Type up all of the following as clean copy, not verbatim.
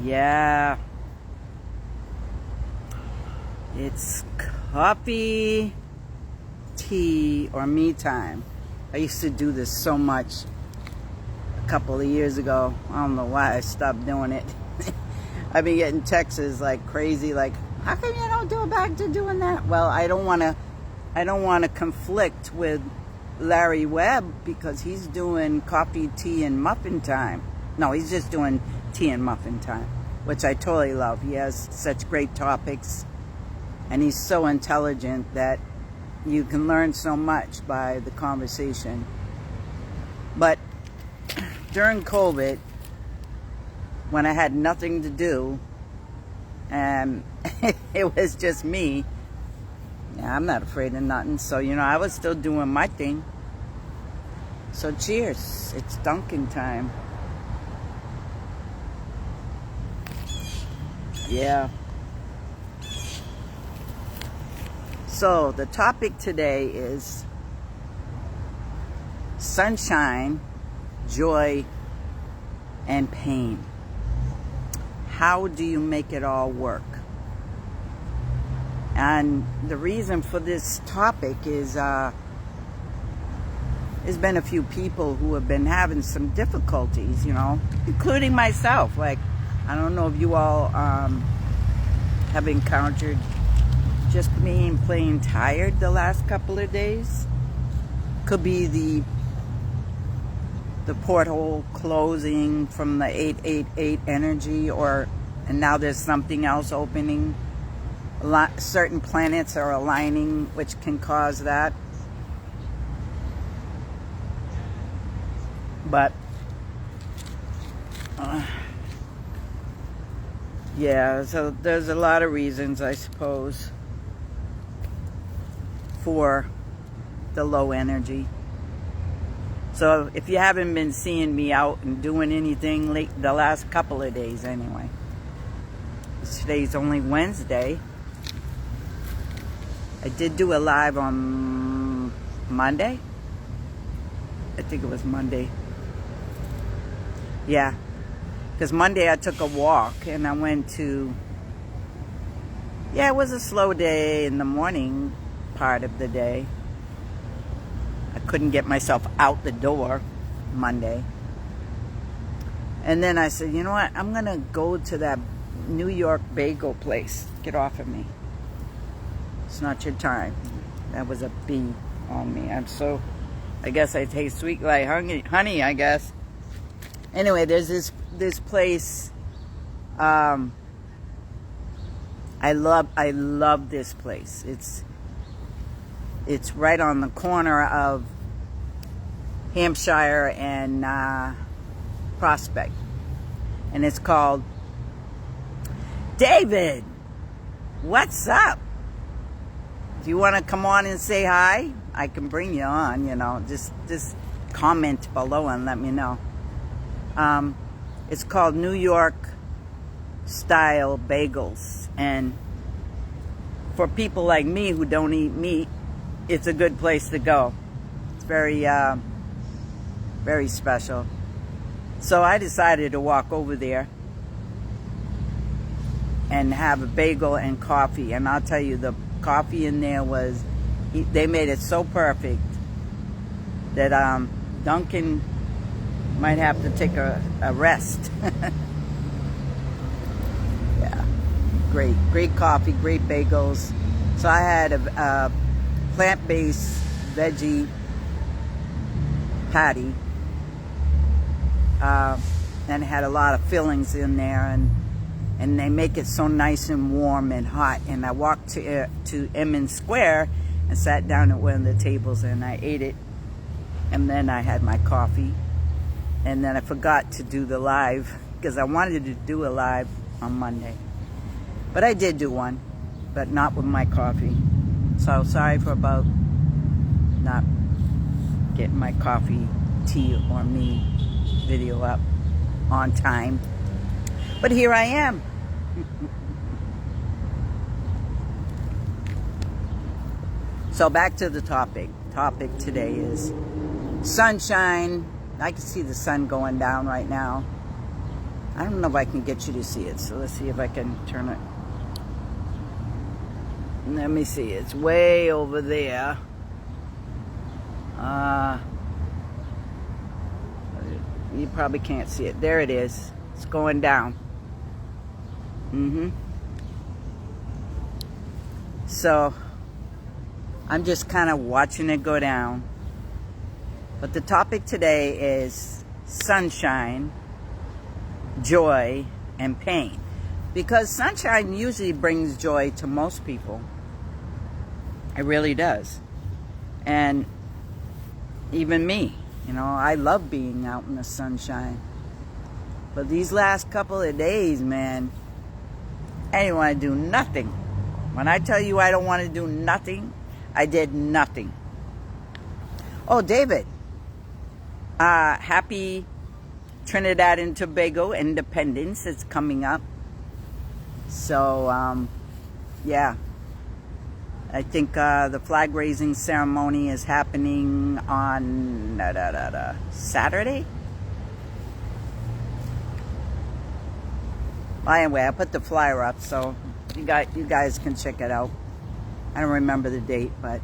Yeah. It's coffee, tea, or me time. I used to do this so much a couple of years ago. I don't know why I stopped doing it. I've been getting texts like crazy, like, how come you don't do back to doing that? Well, I don't want to conflict with Larry Webb because he's doing coffee, tea, and muffin time. No, he's just doing tea and muffin time, which I totally love. He has such great topics, and he's so intelligent that you can learn so much by the conversation. But during COVID, when I had nothing to do, and it was just me, yeah, I'm not afraid of nothing. So, I was still doing my thing. So cheers. It's Dunkin' time. Yeah. So the topic today is sunshine, joy, and pain. How do you make it all work? And the reason for this topic is there's been a few people who have been having some difficulties, including myself. Like, I don't know if you all have encountered just being plain tired the last couple of days. Could be the porthole closing from the 888 energy, and now there's something else opening. Certain planets are aligning, which can cause that. But yeah, so there's a lot of reasons, I suppose, for the low energy. So if you haven't been seeing me out and doing anything the last couple of days anyway, today's only Wednesday. I did do a live on Monday. I think it was Monday. Yeah, because Monday I took a walk and I went to, it was a slow day in the morning part of the day. I couldn't get myself out the door Monday. And then I said, you know what? I'm going to go to that New York bagel place. Get off of me. It's not your time. That was a bee on me. I guess I taste sweet like honey, I guess. Anyway, there's this place. I love this place. It's right on the corner of Hampshire and Prospect. And it's called David. What's up? Do you want to come on and say hi? I can bring you on, just comment below and let me know. It's called New York Style Bagels. And for people like me who don't eat meat, it's a good place to go. It's very, very special. So I decided to walk over there and have a bagel and coffee. And I'll tell you, the coffee in there they made it so perfect that Duncan might have to take a rest. Yeah, great coffee, great bagels. So I had a plant-based veggie patty, and it had a lot of fillings in there, and they make it so nice and warm and hot. And I walked to Emmons Square and sat down at one of the tables and I ate it, and then I had my coffee, and then I forgot to do the live because I wanted to do a live on Monday, but I did do one, but not with my coffee. So sorry for about not getting my coffee, tea, or me video up on time. But here I am. So back to the topic. Topic today is sunshine. I can see the sun going down right now. I don't know if I can get you to see it, so let's see if I can turn it. Let me see, it's way over there. You probably can't see it. There it is. It's going down. So I'm just kind of watching it go down. But the topic today is sunshine, joy, and pain. Because sunshine usually brings joy to most people. It really does. And even me, you know, I love being out in the sunshine. But these last couple of days, man, I didn't want to do nothing. When I tell you I don't want to do nothing, I did nothing. Oh, David, happy Trinidad and Tobago Independence. It's coming up. So, yeah. I think the flag raising ceremony is happening on Saturday. Well, anyway, I put the flyer up so you guys can check it out. I don't remember the date, but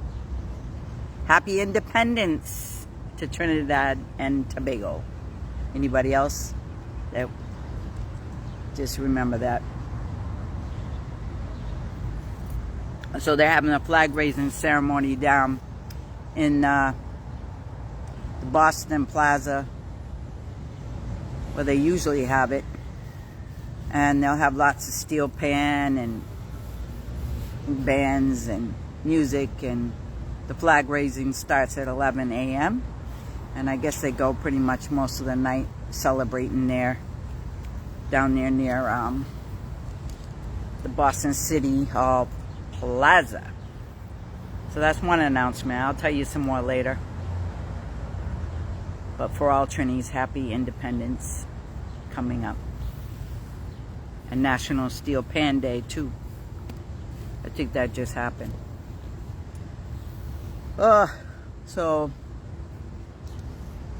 happy Independence to Trinidad and Tobago. Anybody else? Just remember that. So they're having a flag raising ceremony down in the Boston Plaza, where they usually have it. And they'll have lots of steel pan and bands and music, and the flag raising starts at 11 a.m. And I guess they go pretty much most of the night celebrating there, down there near the Boston City Hall Plaza. So that's one announcement. I'll tell you some more later. But for all Trinis, happy Independence coming up. And National Steel Pan Day too. I think that just happened. So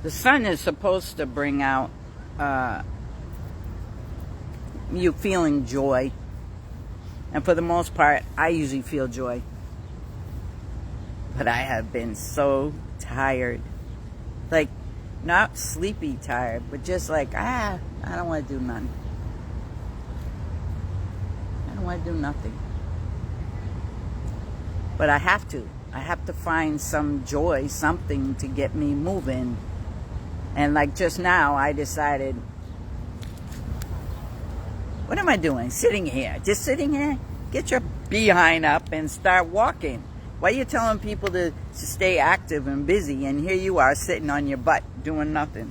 the sun is supposed to bring out you feeling joy. And for the most part, I usually feel joy. But I have been so tired. Like, not sleepy tired, but just like, I don't want to do nothing. I don't want to do nothing. But I have to. I have to find some joy, something to get me moving. And like just now, I decided, what am I doing? Sitting here. Just sitting here? Get your behind up and start walking. Why are you telling people to stay active and busy, and here you are sitting on your butt doing nothing?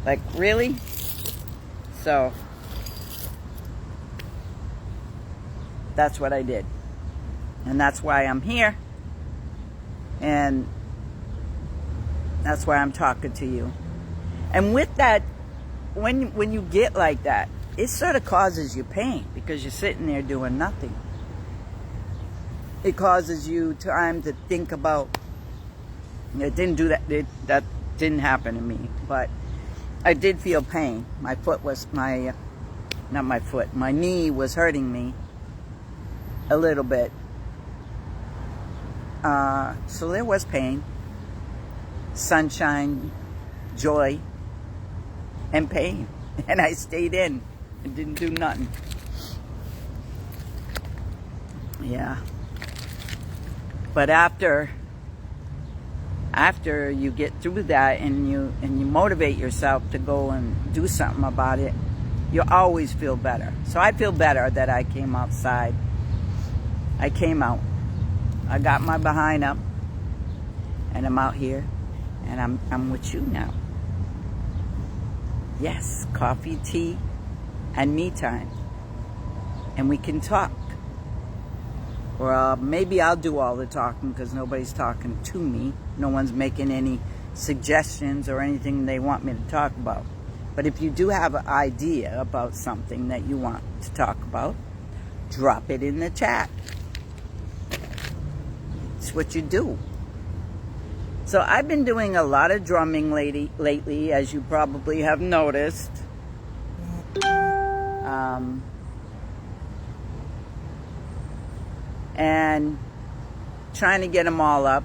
Like, really? So, that's what I did. And that's why I'm here. And that's why I'm talking to you. And with that, when you get like that, it sort of causes you pain because you're sitting there doing nothing. It causes you time to think about. It didn't do that. That didn't happen to me, but I did feel pain. My foot was not my foot. My knee was hurting me a little bit. So there was pain, sunshine, joy, and pain, and I stayed in. and didn't do nothing. Yeah. But after you get through that and you motivate yourself to go and do something about it, you always feel better. So I feel better that I came outside. I came out. I got my behind up, and I'm out here, and I'm with you now. Yes, coffee, tea, and me time. And we can talk. Or maybe I'll do all the talking because nobody's talking to me. No one's making any suggestions or anything they want me to talk about. But if you do have an idea about something that you want to talk about, drop it in the chat. It's what you do. So I've been doing a lot of drumming lately, as you probably have noticed. And trying to get them all up.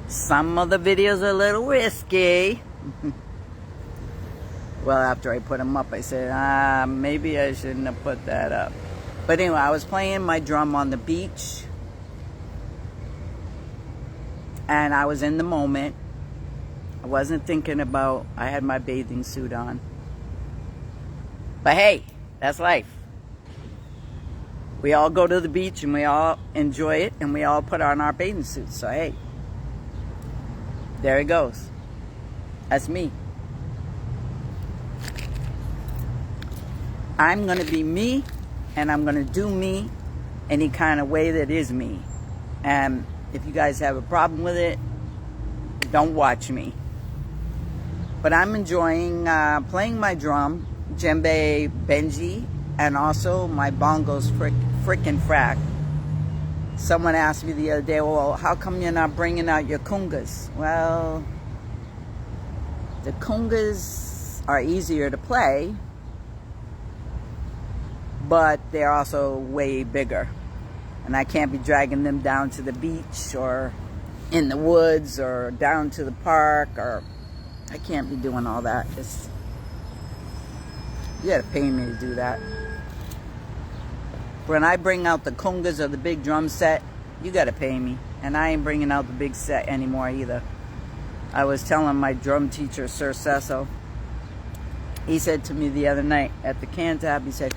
Some of the videos are a little risky. Well, after I put them up, I said, maybe I shouldn't have put that up. But anyway, I was playing my drum on the beach. And I was in the moment. I wasn't thinking about, I had my bathing suit on. But hey, that's life. We all go to the beach and we all enjoy it and we all put on our bathing suits. So hey, there it goes. That's me. I'm going to be me and I'm going to do me any kind of way that is me. And if you guys have a problem with it, don't watch me. But I'm enjoying playing my drum, djembe, benji, and also my bongos frickin' frack. Someone asked me the other day, well, how come you're not bringing out your congas? Well, the congas are easier to play, but they're also way bigger. And I can't be dragging them down to the beach or in the woods or down to the park, or I can't be doing all that. You gotta pay me to do that. When I bring out the congas or the big drum set, you gotta pay me. And I ain't bringing out the big set anymore either. I was telling my drum teacher, Sir Cecil, he said to me the other night at the Cantab, he said,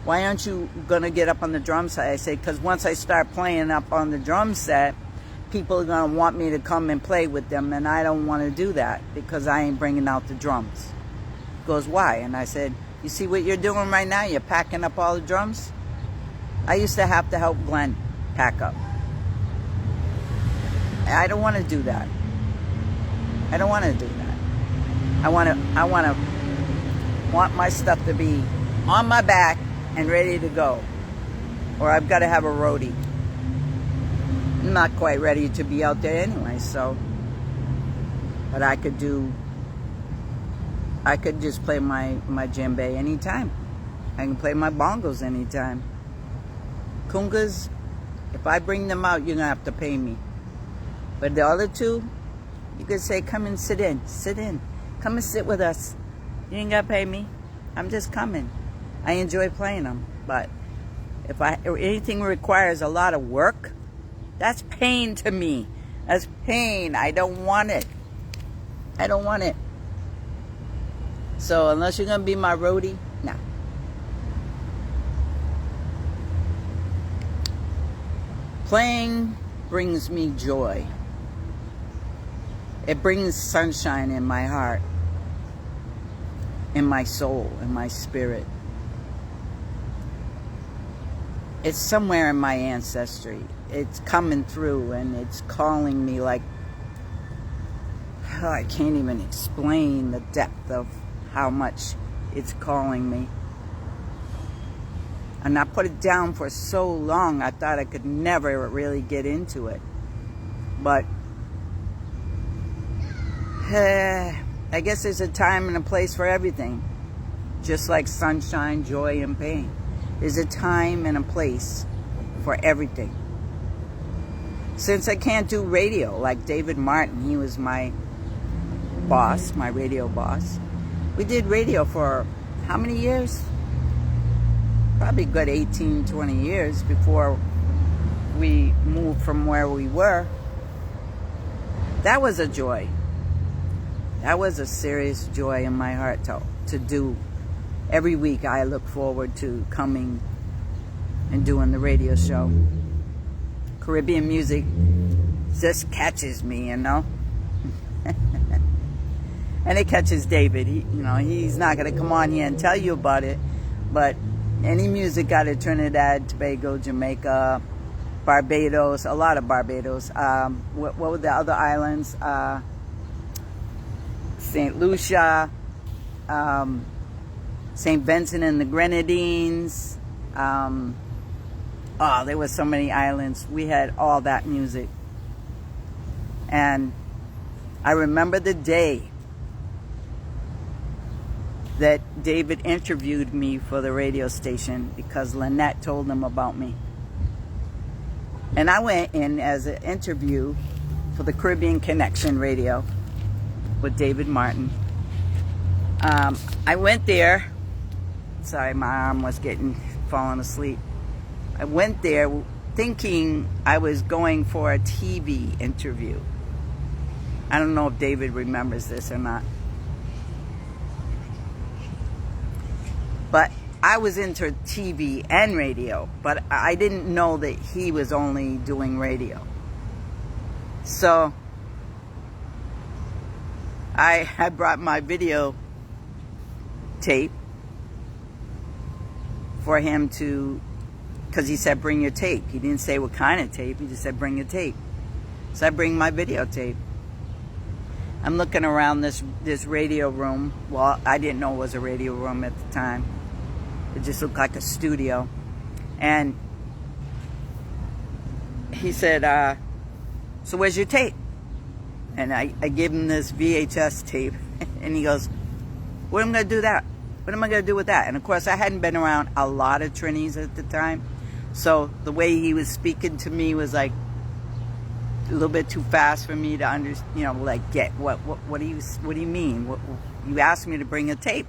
why aren't you gonna get up on the drum set? I said, because once I start playing up on the drum set, people are gonna want me to come and play with them, and I don't wanna do that because I ain't bringing out the drums. He goes, why? And I said, you see what you're doing right now? You're packing up all the drums? I used to have to help Glenn pack up. I don't want to do that. I don't want to do that. I want my stuff to be on my back and ready to go. Or I've got to have a roadie. I'm not quite ready to be out there anyway, so. But I could just play my djembe anytime. I can play my bongos anytime. Congas, if I bring them out, you're going to have to pay me. But the other two, you could say, come and sit in. Sit in. Come and sit with us. You ain't got to pay me. I'm just coming. I enjoy playing them. But if anything requires a lot of work, that's pain to me. That's pain. I don't want it. I don't want it. So unless you're going to be my roadie, no. Playing brings me joy. It brings sunshine in my heart, in my soul, in my spirit. It's somewhere in my ancestry. It's coming through and it's calling me like, I can't even explain the depth of how much it's calling me. And I put it down for so long, I thought I could never really get into it. But I guess there's a time and a place for everything. Just like sunshine, joy, and pain. There's a time and a place for everything. Since I can't do radio like David Martin, he was my boss, my radio boss. We did radio for how many years? Probably good 18, 20 years before we moved from where we were. That was a joy. That was a serious joy in my heart to do. Every week I look forward to coming and doing the radio show. Caribbean music just catches me, you know. And it catches David. He's not going to come on here and tell you about it, but any music out of Trinidad, Tobago, Jamaica, Barbados, a lot of Barbados. What were the other islands? St. Lucia, St. Vincent and the Grenadines. There were so many islands. We had all that music. And I remember the day that David interviewed me for the radio station because Lynette told him about me. And I went in as an interview for the Caribbean Connection radio with David Martin. I went there. Sorry, my arm was falling asleep. I went there thinking I was going for a TV interview. I don't know if David remembers this or not. But I was into TV and radio, but I didn't know that he was only doing radio. So I brought my video tape for him to, because he said bring your tape. He didn't say what kind of tape, he just said bring your tape. So I bring my videotape. I'm looking around this radio room. Well, I didn't know it was a radio room at the time. It just looked like a studio. And he said, so where's your tape? And I gave him this VHS tape. And he goes, what am I going to do that? What am I going to do with that? And of course, I hadn't been around a lot of Trinis at the time. So the way he was speaking to me was like a little bit too fast for me to understand, you know, like get what do you mean? You asked me to bring a tape.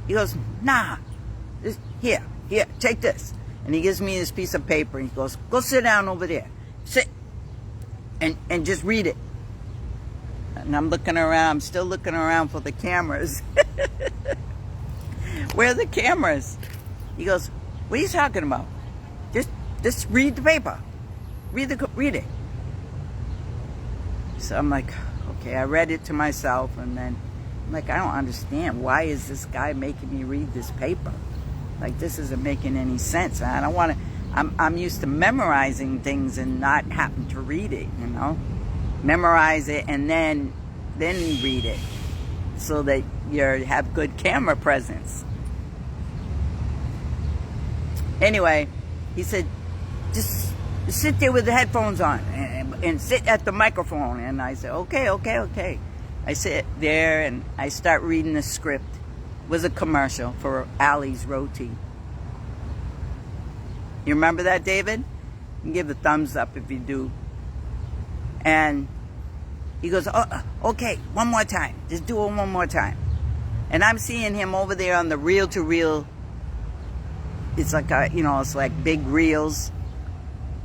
He goes, nah, here, take this. And he gives me this piece of paper and he goes, go sit down over there. Sit and just read it. And I'm looking around, I'm still looking around for the cameras. Where are the cameras? He goes, what are you talking about? Just read the paper. Read it. So I'm like, okay, I read it to myself, and then I'm like, I don't understand. Why is this guy making me read this paper? Like, this isn't making any sense. I don't want to, I'm used to memorizing things and not having to read it, you know? Memorize it and then read it so that you have good camera presence. Anyway, he said, just sit there with the headphones on and sit at the microphone. And I said, okay. I sit there and I start reading the script. It was a commercial for Allie's Roti. You remember that, David? You can give a thumbs up if you do. And he goes, oh, okay, one more time. Just do it one more time. And I'm seeing him over there on the reel-to-reel. It's like, it's like big reels.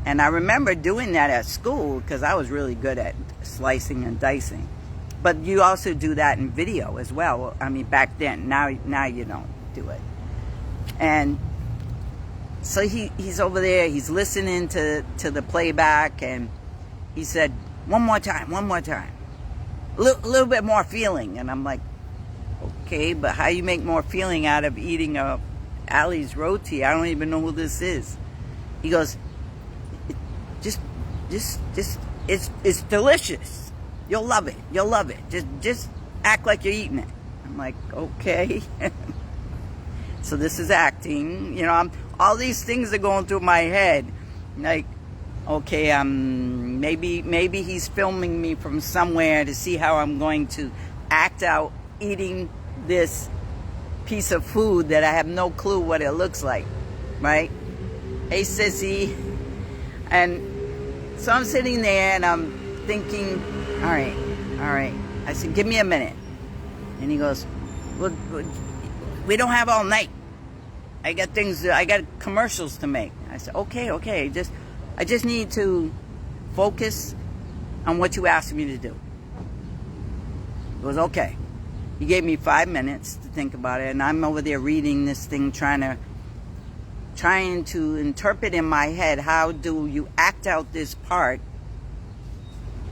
And I remember doing that at school because I was really good at slicing and dicing. But you also do that in video as well. I mean, back then. Now you don't do it. And so he's over there. He's listening to the playback. And he said, one more time. A little bit more feeling. And I'm like, okay, but how you make more feeling out of eating a Allie's Roti? I don't even know who this is. He goes, it's delicious. You'll love it. Just act like you're eating it. I'm like, okay. So this is acting. All these things are going through my head. Like, okay, maybe he's filming me from somewhere to see how I'm going to act out eating this piece of food that I have no clue what it looks like, right? Hey, sissy. And so I'm sitting there and I'm thinking, all right. I said, give me a minute. And he goes, well, we don't have all night. I got commercials to make. I said, okay. I just need to focus on what you asked me to do. He goes, okay. He gave me 5 minutes to think about it, and I'm over there reading this thing, trying to interpret in my head, how do you act out this part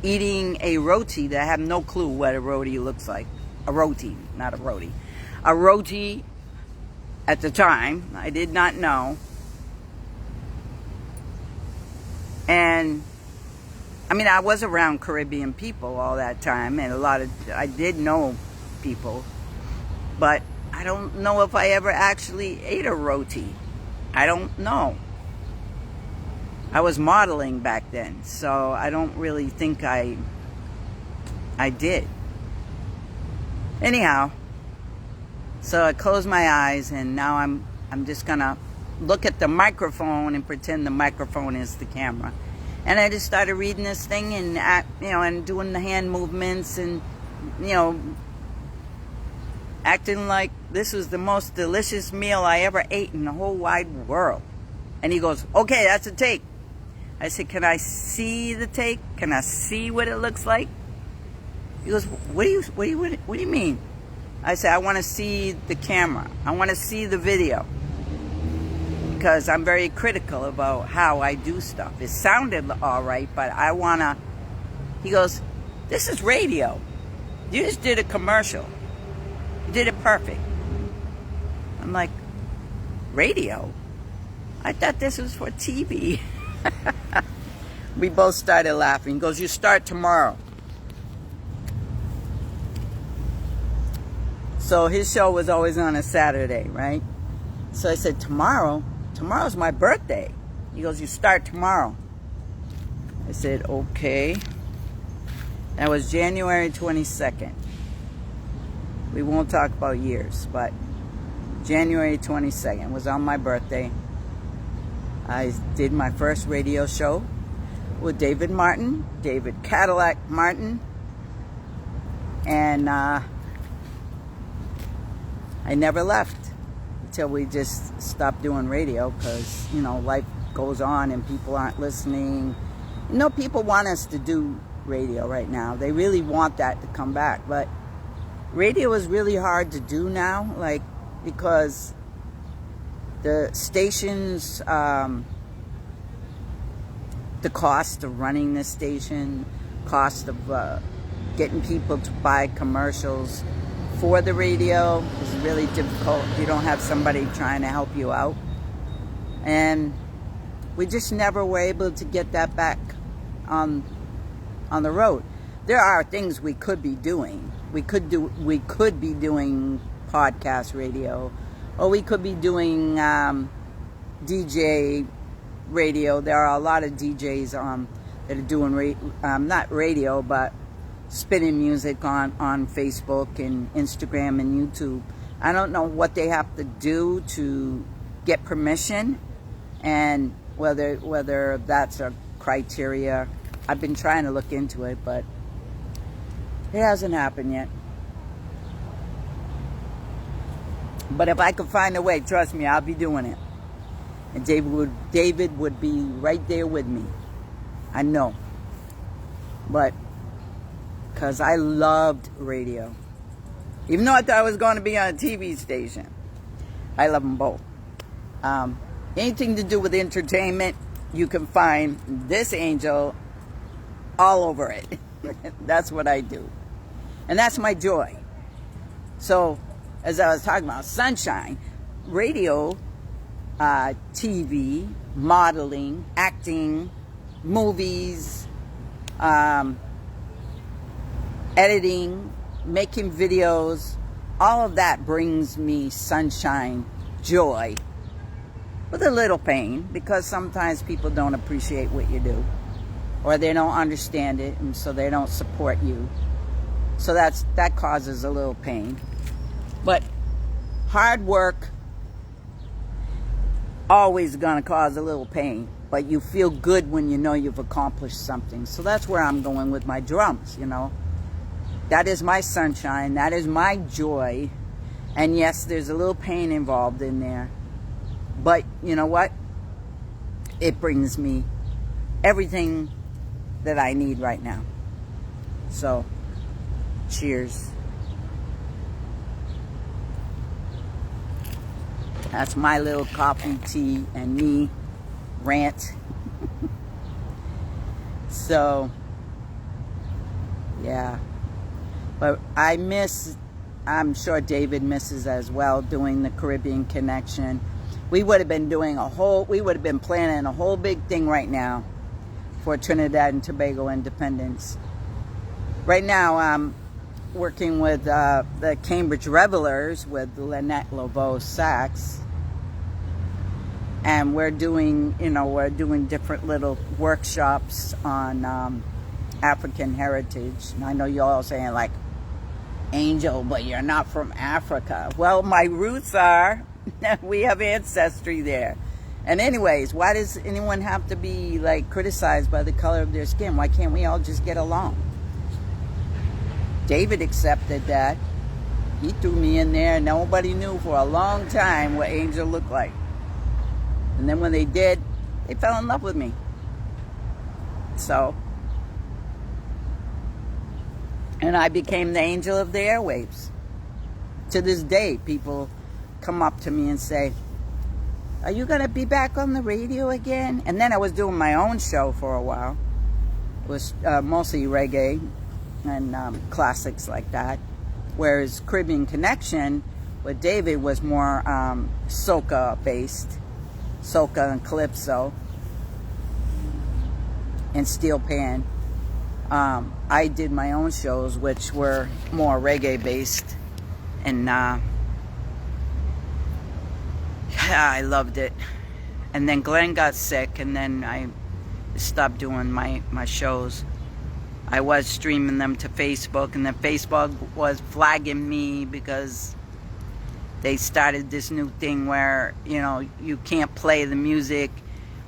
eating a roti that I have no clue what a roti looks like. A roti, not a roti. A roti at the time, I did not know. And I mean, I was around Caribbean people all that time, and I did know people, but I don't know if I ever actually ate a roti. I don't know. I was modeling back then, so I don't really think I did. Anyhow, So I closed my eyes, and now I'm just gonna look at the microphone and pretend the microphone is the camera. And I just started reading this thing and and doing the hand movements and acting like this was the most delicious meal I ever ate in the whole wide world. And he goes, "Okay, that's a take." I said, "Can I see the take? Can I see what it looks like?" He goes, What do you mean?" I said, "I want to see the camera. I want to see the video, because I'm very critical about how I do stuff. It sounded all right, but I want to..." He goes, "This is radio. You just did a commercial. You did it perfect." I'm like, "Radio? I thought this was for TV." We both started laughing. He goes, "You start tomorrow." So his show was always on a Saturday, right? So I said, "Tomorrow? Tomorrow's my birthday." He goes, "You start tomorrow." I said, "Okay." That was January 22nd. We won't talk about years, but January 22nd was on my birthday. I did my first radio show with David Cadillac Martin, and I never left until we just stopped doing radio, because life goes on and people aren't listening. People want us to do radio right now. They really want that to come back, but radio is really hard to do now, because the stations, the cost of running the station, cost of getting people to buy commercials for the radio is really difficult. You don't have somebody trying to help you out. And we just never were able to get that back on the road. There are things we could be doing. We could be doing podcast radio, or we could be doing DJ radio. There are a lot of DJs that are doing not radio, but spinning music on Facebook and Instagram and YouTube. I don't know what they have to do to get permission, and whether that's a criteria. I've been trying to look into it, but it hasn't happened yet. But if I could find a way, trust me, I'll be doing it. And David would be right there with me. I know. But because I loved radio. Even though I thought I was going to be on a TV station. I love them both. Anything to do with entertainment, you can find this angel all over it. That's what I do. And that's my joy. So, as I was talking about, sunshine, radio, TV, modeling, acting, movies, editing, making videos, all of that brings me sunshine, joy, with a little pain, because sometimes people don't appreciate what you do, or they don't understand it, and so they don't support you. So that causes a little pain. But hard work always gonna cause a little pain, but you feel good when you know you've accomplished something. So that's where I'm going with my drums, That is my sunshine. That is my joy. And yes, there's a little pain involved in there. But you know what? It brings me everything that I need right now. So, cheers. That's my little coffee, tea, and me rant. So, yeah. But I'm sure David misses as well, doing the Caribbean Connection. We would have been planning a whole big thing right now for Trinidad and Tobago independence. Right now, I'm working with the Cambridge Revelers with Lynette Laveau sax. And we're doing different little workshops on African heritage. And I know you're all saying, Angel, but you're not from Africa. Well, my roots are. We have ancestry there. And anyways, why does anyone have to be like criticized by the color of their skin? Why can't we all just get along? David accepted that. He threw me in there, and nobody knew for a long time what Angel looked like. And then when they did, they fell in love with me. So, and I became the angel of the airwaves. To this day, people come up to me and say, are you going to be back on the radio again? And then I was doing my own show for a while. It was mostly reggae and classics like that. Whereas Caribbean Connection with David was more soca based. Soca and calypso. And steel pan. I did my own shows, which were more reggae based. And I loved it. And then Glenn got sick, and then I stopped doing my shows. I was streaming them to Facebook, and then Facebook was flagging me because they started this new thing where, you know, you can't play the music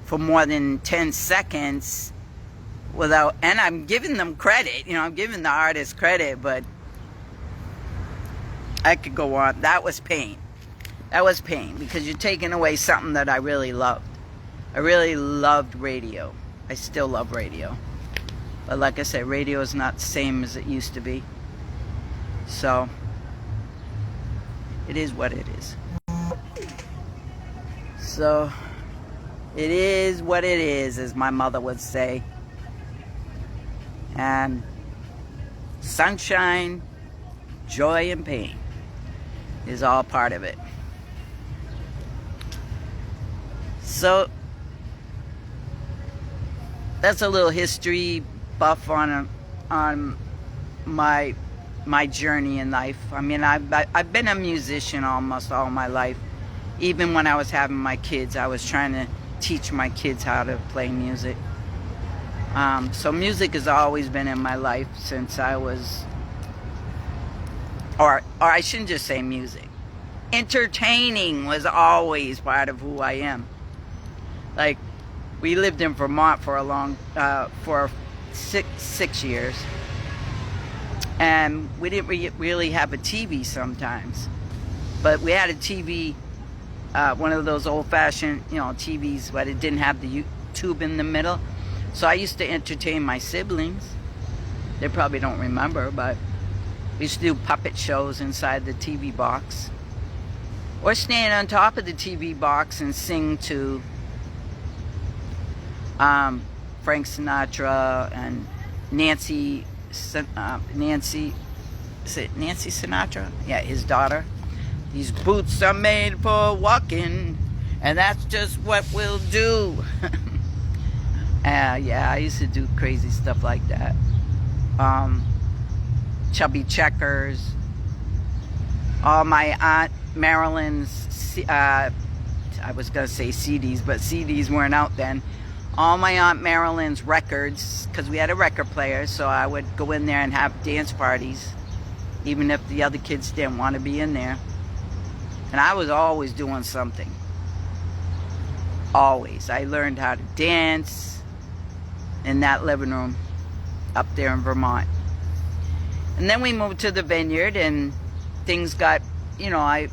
for more than 10 seconds without, and I'm giving them credit, you know, I'm giving the artist credit, but I could go on. That was pain. That was pain, because you're taking away something that I really loved. I really loved radio. I still love radio. But like I said, radio is not the same as it used to be. So, it is what it is. So, it is what it is, as my mother would say. And sunshine, joy, and pain is all part of it. So, that's a little history buff on my journey in life. I mean, I've been a musician almost all my life. Even when I was having my kids, I was trying to teach my kids how to play music. So music has always been in my life since I was, or I shouldn't just say music. Entertaining was always part of who I am. Like, we lived in Vermont for a long, for six years, and we didn't really have a TV sometimes, but we had a TV, one of those old-fashioned, you know, TVs, but it didn't have the tube in the middle. So I used to entertain my siblings. They probably don't remember, but we used to do puppet shows inside the TV box, or stand on top of the TV box and sing to Frank Sinatra and Nancy Sinatra? Yeah, his daughter. These boots are made for walking, and that's just what we'll do. Yeah, I used to do crazy stuff like that. Chubby Checkers. All my Aunt Marilyn's, I was going to say CDs, but CDs weren't out then. All my Aunt Marilyn's records, because we had a record player, so I would go in there and have dance parties, even if the other kids didn't want to be in there. And I was always doing something. Always. I learned how to dance in that living room up there in Vermont. And then we moved to the vineyard, and things got, you know,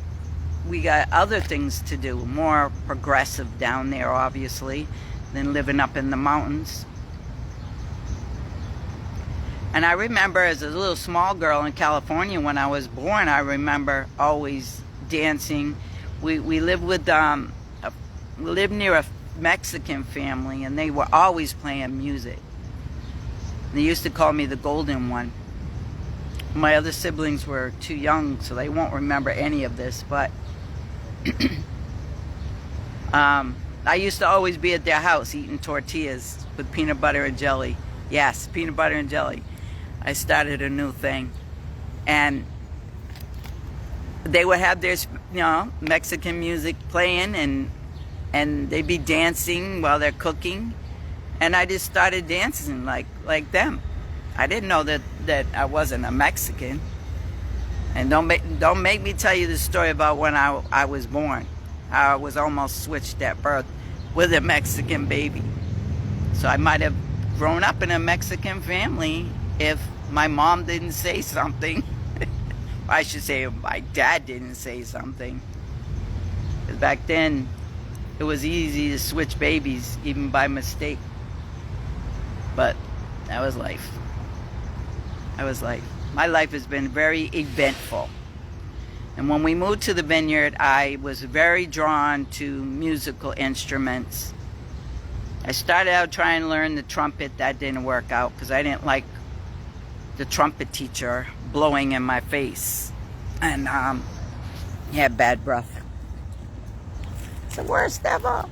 we got other things to do, more progressive down there, obviously, than living up in the mountains. And I remember as a little small girl in California when I was born, I remember always dancing. We lived with we lived near a Mexican family, and they were always playing music. They used to call me the golden one. My other siblings were too young, so they won't remember any of this, but I used to always be at their house eating tortillas with peanut butter and jelly. Yes, peanut butter and jelly. I started a new thing. And they would have their, you know, Mexican music playing, and they'd be dancing while they're cooking. And I just started dancing like them. I didn't know that I wasn't a Mexican. And don't make me tell you the story about when I was born. How I was almost switched at birth with a Mexican baby. So I might have grown up in a Mexican family if my mom didn't say something. I should say my dad didn't say something. Because back then, it was easy to switch babies, even by mistake. But that was life. That was life. My life has been very eventful. And when we moved to the vineyard, I was very drawn to musical instruments. I started out trying to learn the trumpet. That didn't work out because I didn't like the trumpet teacher blowing in my face. And he had bad breath. It's the worst ever.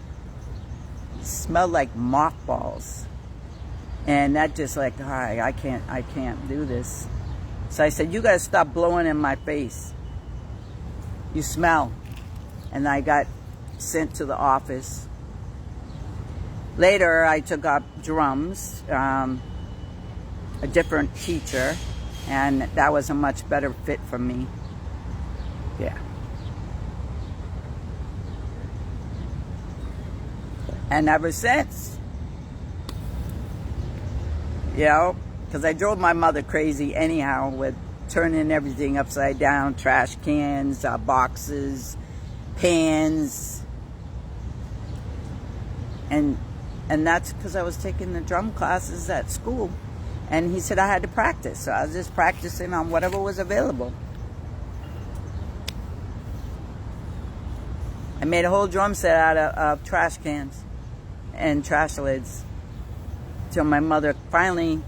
It smelled like mothballs. And that just like, I can't do this. So I said, you got to stop blowing in my face. You smell. And I got sent to the office. Later, I took up drums, a different teacher, and that was a much better fit for me. Yeah. And ever since, you know, because I drove my mother crazy anyhow with turning everything upside down, trash cans, boxes, pans. And that's because I was taking the drum classes at school. And he said I had to practice. So I was just practicing on whatever was available. I made a whole drum set out of trash cans and trash lids. Till my mother finally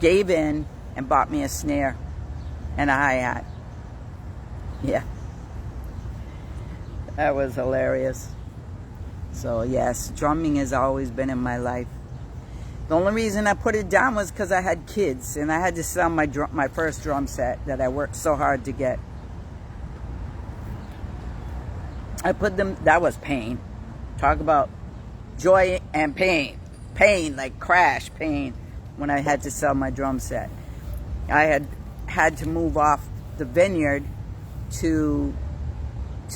gave in and bought me a snare and a hi-hat. Yeah. That was hilarious. So yes, drumming has always been in my life. The only reason I put it down was because I had kids and I had to sell my first drum set that I worked so hard to get. I put them, that was pain. Talk about joy and pain. Pain, like crash pain, when I had to sell my drum set. I had to move off the vineyard to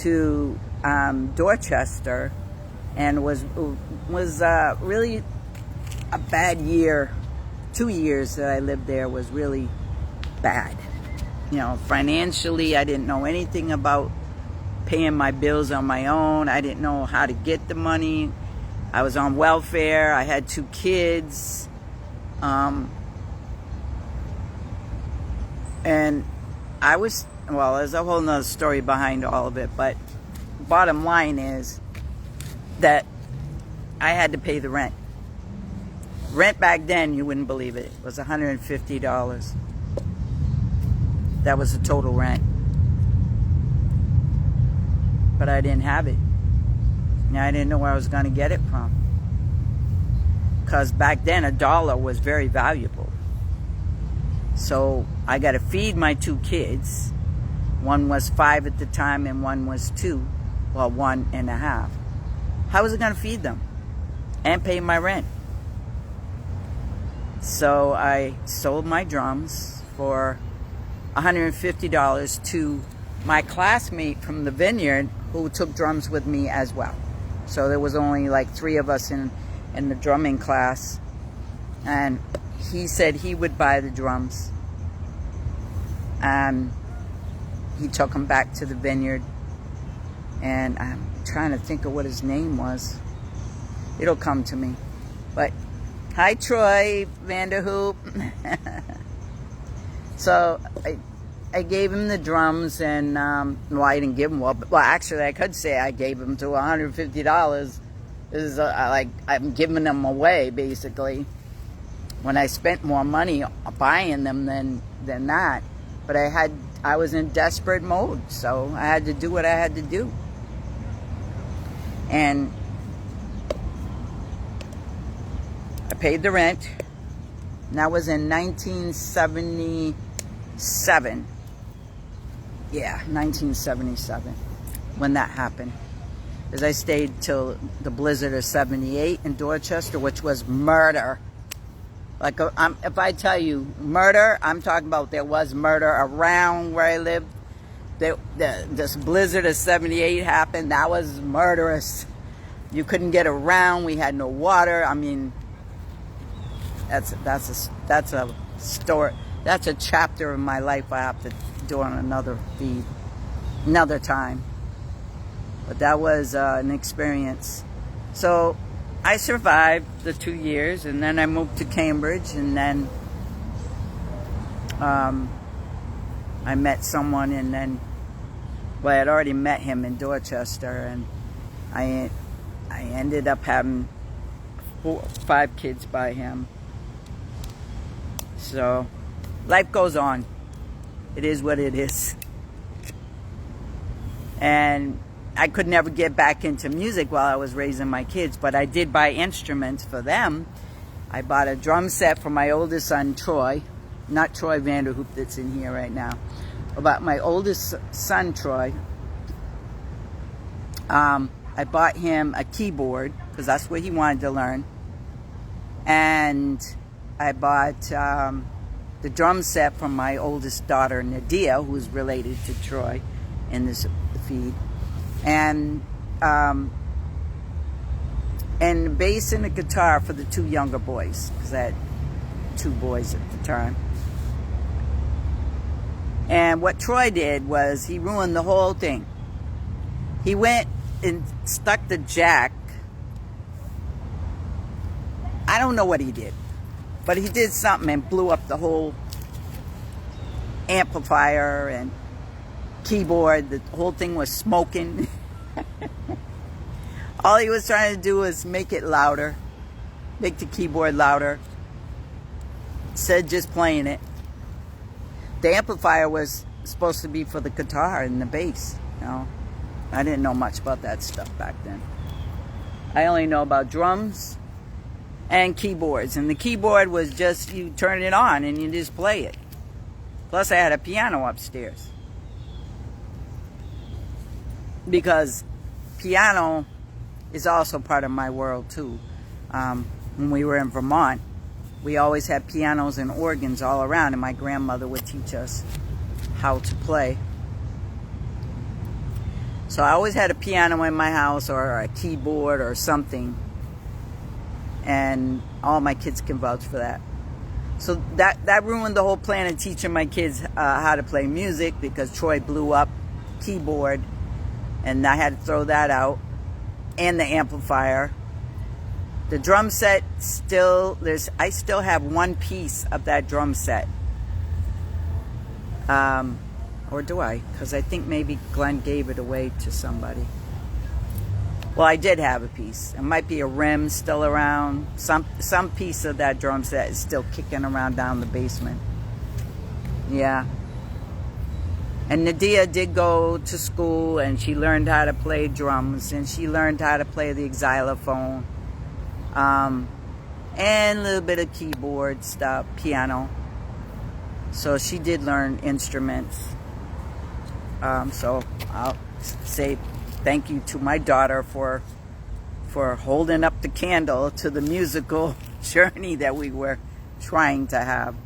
Dorchester, and was really a bad year. 2 years that I lived there was really bad. You know, financially, I didn't know anything about paying my bills on my own. I didn't know how to get the money. I was on welfare. I had 2 kids. And I was, well, there's a whole nother story behind all of it, but bottom line is that I had to pay the rent. Rent back then, you wouldn't believe it, was $150. That was the total rent. But I didn't have it. And I didn't know where I was going to get it from. Because back then, $1 was very valuable. So I got to feed my 2 kids. One was 5 at the time and one was 2. Well, 1.5. How was I going to feed them? And pay my rent? So I sold my drums for $150 to my classmate from the vineyard who took drums with me as well. So there was only like 3 of us in the drumming class. And he said he would buy the drums. And he took them back to the vineyard. And I'm trying to think of what his name was. It'll come to me. But hi, Troy Vanderhoop. So I gave him the drums, and well, I didn't give him well. Well, actually, I could say I gave him to $150. This is like I'm giving them away basically. When I spent more money buying them than that, but I was in desperate mode, so I had to do what I had to do. And I paid the rent. And that was in 1977. Yeah, 1977 when that happened. Because I stayed till the blizzard of 78 in Dorchester, which was murder. Like, if I tell you murder, I'm talking about there was murder around where I lived. This blizzard of 78 happened. That was murderous. You couldn't get around. We had no water. I mean, that's a story. That's a chapter of my life I have to do on another feed, another time. But that was an experience. So I survived the 2 years, and then I moved to Cambridge, and then I met someone, and then, well, I had already met him in Dorchester, and I ended up having 5 kids by him. So life goes on. It is what it is. And I could never get back into music while I was raising my kids, but I did buy instruments for them. I bought a drum set for my oldest son, Troy. Not Troy Vanderhoop that's in here right now. About my oldest son, Troy. I bought him a keyboard because that's what he wanted to learn. And I bought the drum set from my oldest daughter, Nadia, who's related to Troy in this feed. And the bass and the guitar for the 2 younger boys, because I had 2 boys at the time. And what Troy did was he ruined the whole thing. He went and stuck the jack. I don't know what he did, but he did something and blew up the whole amplifier and keyboard. The whole thing was smoking. All he was trying to do was make it louder, make the keyboard louder, instead of just playing it. The amplifier was supposed to be for the guitar and the bass, you know. I didn't know much about that stuff back then. I only know about drums and keyboards. And the keyboard was just, you turn it on and you just play it. Plus I had a piano upstairs. Because piano is also part of my world too. When we were in Vermont, we always had pianos and organs all around, and my grandmother would teach us how to play. So I always had a piano in my house, or a keyboard or something. And all my kids can vouch for that. So that ruined the whole plan of teaching my kids how to play music, because Troy blew up keyboard and I had to throw that out, and the amplifier. The drum set I still have one piece of that drum set. Or do I? Because I think maybe Glenn gave it away to somebody. Well, I did have a piece. It might be a rim still around. Some piece of that drum set is still kicking around down the basement. Yeah. And Nadia did go to school, and she learned how to play drums, and she learned how to play the xylophone, and a little bit of keyboard stuff, piano. So she did learn instruments. So I'll say thank you to my daughter for holding up the candle to the musical journey that we were trying to have.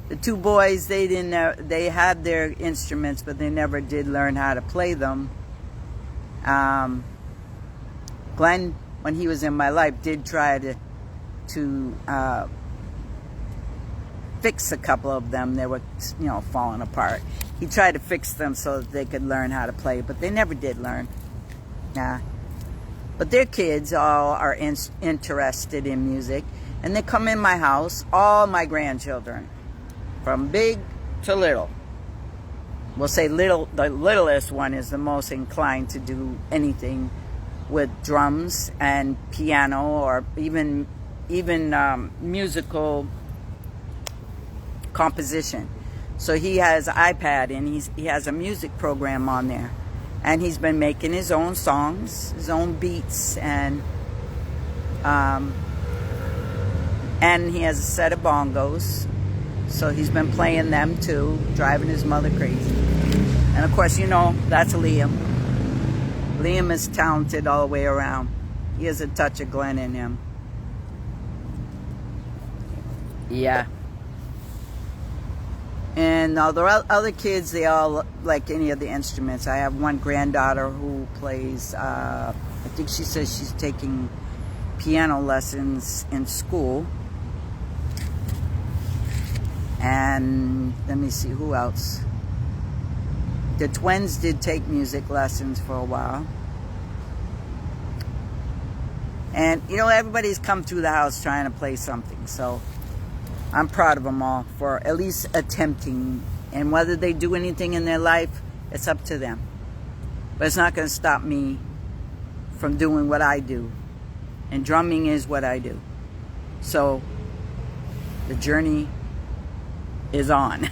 The 2 boys, they had their instruments, but they never did learn how to play them. Glenn, when he was in my life, did try to fix a couple of them. They were, falling apart. He tried to fix them so that they could learn how to play, but they never did learn. Nah. But their kids all are interested in music, and they come in my house, all my grandchildren, from big to little. We'll say the littlest one is the most inclined to do anything with drums and piano, or even musical composition. So he has an iPad, and he has a music program on there, and he's been making his own songs, his own beats, and he has a set of bongos. So he's been playing them too, driving his mother crazy. And of course, that's Liam. Liam is talented all the way around. He has a touch of Glenn in him. Yeah. And the other kids, they all like any of the instruments. I have one granddaughter who plays, I think she says she's taking piano lessons in school. And let me see, who else? The twins did take music lessons for a while. And, you know, everybody's come through the house trying to play something. So I'm proud of them all for at least attempting. And whether they do anything in their life, it's up to them. But it's not going to stop me from doing what I do. And drumming is what I do. So the journey is on.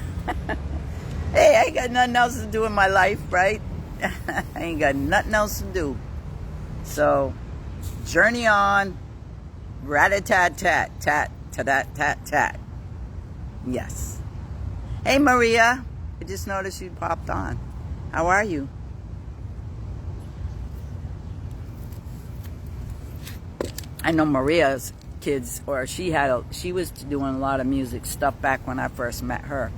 Hey, I ain't got nothing else to do in my life, right? I ain't got nothing else to do. So, journey on. Rat-a-tat-tat, tat-tat-tat-tat. Yes. Hey, Maria. I just noticed you popped on. How are you? I know Maria's kids, or she was doing a lot of music stuff back when I first met her.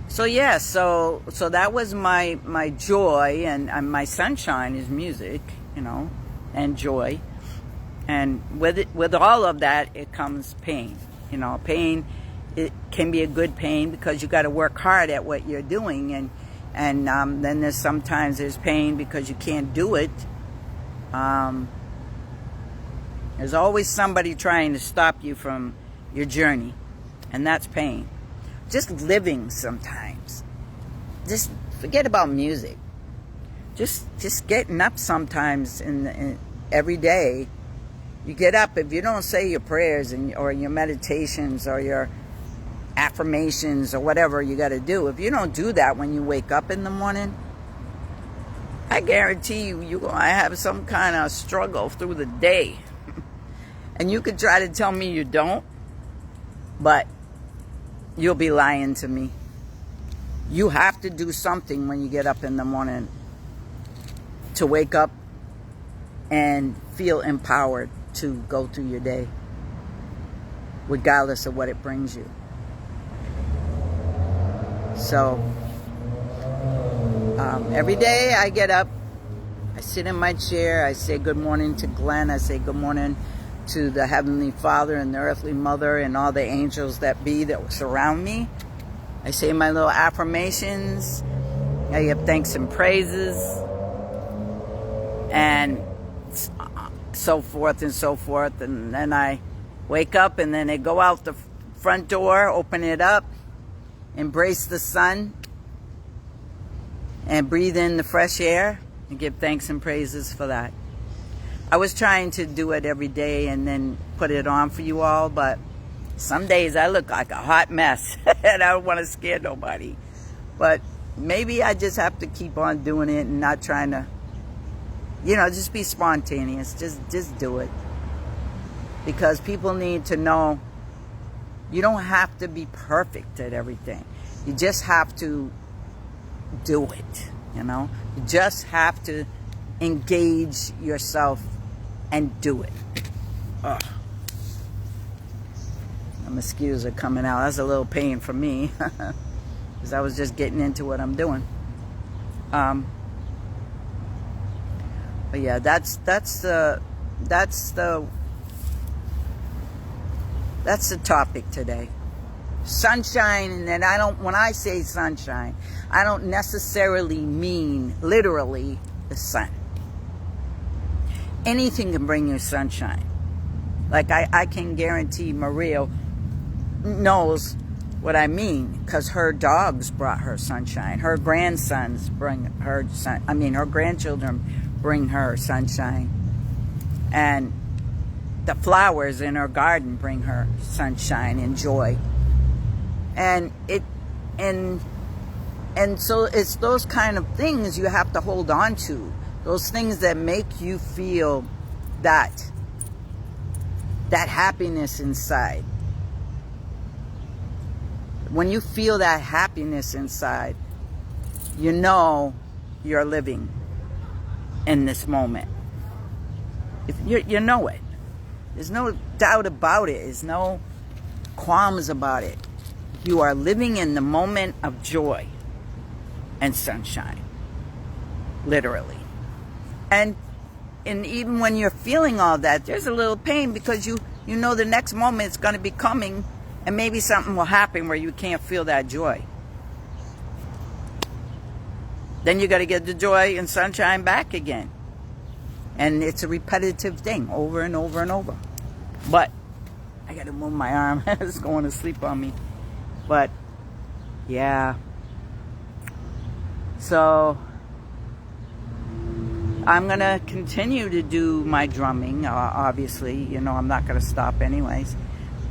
So yeah, so that was my joy, and my sunshine is music, you know, and joy. And with all of that, it comes pain. You know, pain, it can be a good pain because you got to work hard at what you're doing, and then there's pain because you can't do it. There's always somebody trying to stop you from your journey, and that's pain. Just living sometimes. Just forget about music. Just getting up sometimes every day. You get up, if you don't say your prayers or your meditations or your affirmations or whatever you got to do, if you don't do that when you wake up in the morning, I guarantee you're going to have some kind of struggle through the day. And you could try to tell me you don't, but you'll be lying to me. You have to do something when you get up in the morning to wake up and feel empowered to go through your day, regardless of what it brings you. So, every day I get up, I sit in my chair, I say good morning to Glenn, I say good morning to the Heavenly Father and the Earthly Mother and all the angels that be that surround me. I say my little affirmations, I give thanks and praises, and so forth and so forth. And then I wake up, and then I go out the front door, open it up, embrace the sun, and breathe in the fresh air, and give thanks and praises for that. I was trying to do it every day and then put it on for you all, but some days I look like a hot mess, and I don't want to scare nobody. But maybe I just have to keep on doing it and not trying to, you know, just be spontaneous. Just do it. Because people need to know you don't have to be perfect at everything. You just have to do it, you know. You just have to engage yourself and do it. Ugh. The mosquitoes are coming out. That's a little pain for me because I was just getting into what I'm doing. But yeah, that's the topic today. Sunshine, and then when I say sunshine, I don't necessarily mean literally the sun. Anything can bring you sunshine. Like I can guarantee Maria knows what I mean, because her dogs brought her sunshine. Her grandsons bring her her grandchildren bring her sunshine. And the flowers in her garden bring her sunshine and joy. And so it's those kind of things you have to hold on to. Those things that make you feel that happiness inside. When you feel that happiness inside, you know you're living in this moment. If you know it. There's no doubt about it. There's no qualms about it. You are living in the moment of joy and sunshine. Literally. And even when you're feeling all that, there's a little pain because you know the next moment it's going to be coming, and maybe something will happen where you can't feel that joy. Then you got to get the joy and sunshine back again. And it's a repetitive thing over and over and over. But I got to move my arm. It's going to sleep on me. But yeah. So I'm going to continue to do my drumming, obviously. You know, I'm not going to stop anyways.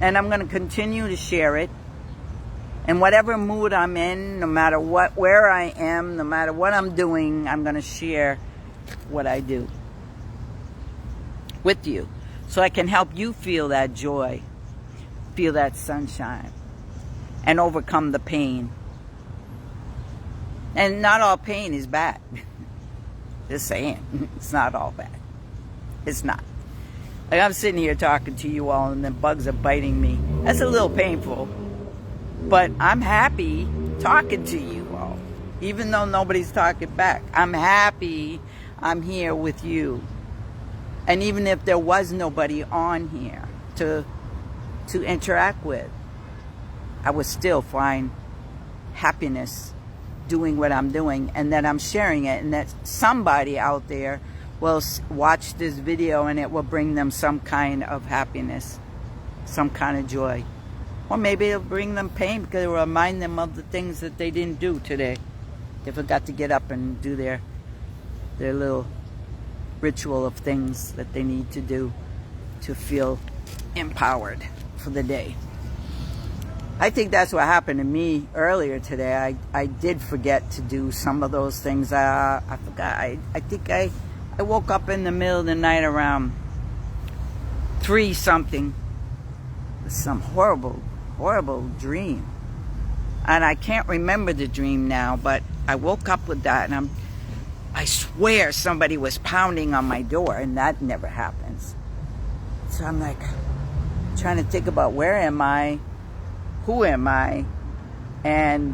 And I'm going to continue to share it. And whatever mood I'm in, no matter where I am, no matter what I'm doing, I'm going to share what I do with you. So I can help you feel that joy, feel that sunshine, and overcome the pain. And not all pain is bad. Just saying, it's not all bad. It's not. Like I'm sitting here talking to you all and the bugs are biting me. That's a little painful. But I'm happy talking to you all. Even though nobody's talking back. I'm happy I'm here with you. And even if there was nobody on here to interact with, I would still find happiness doing what I'm doing, and that I'm sharing it, and that somebody out there will watch this video and it will bring them some kind of happiness, some kind of joy. Or maybe it'll bring them pain because it will remind them of the things that they didn't do today. They forgot to get up and do their little ritual of things that they need to do to feel empowered for the day. I think that's what happened to me earlier today. I did forget to do some of those things. I forgot. I think I woke up in the middle of the night around 3 something. Some horrible dream. And I can't remember the dream now, but I woke up with that, and I swear somebody was pounding on my door, and that never happens. So I'm like trying to think about where am I? Who am I? And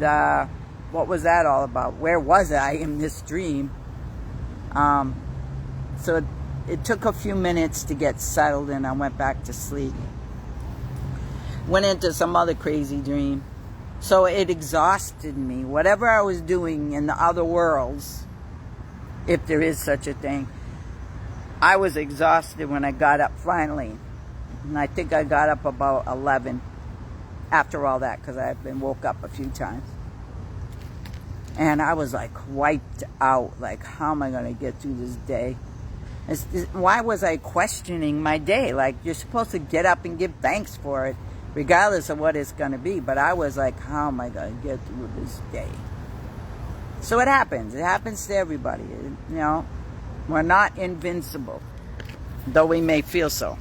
what was that all about? Where was I in this dream? So it took a few minutes to get settled, and I went back to sleep. Went into some other crazy dream. So it exhausted me. Whatever I was doing in the other worlds, if there is such a thing, I was exhausted when I got up finally. And I think I got up about 11 after all that, because I had been woke up a few times. And I was like wiped out. Like, how am I going to get through this day? Why was I questioning my day? Like, you're supposed to get up and give thanks for it, regardless of what it's going to be. But I was like, how am I going to get through this day? So it happens. It happens to everybody. You know, we're not invincible, though we may feel so.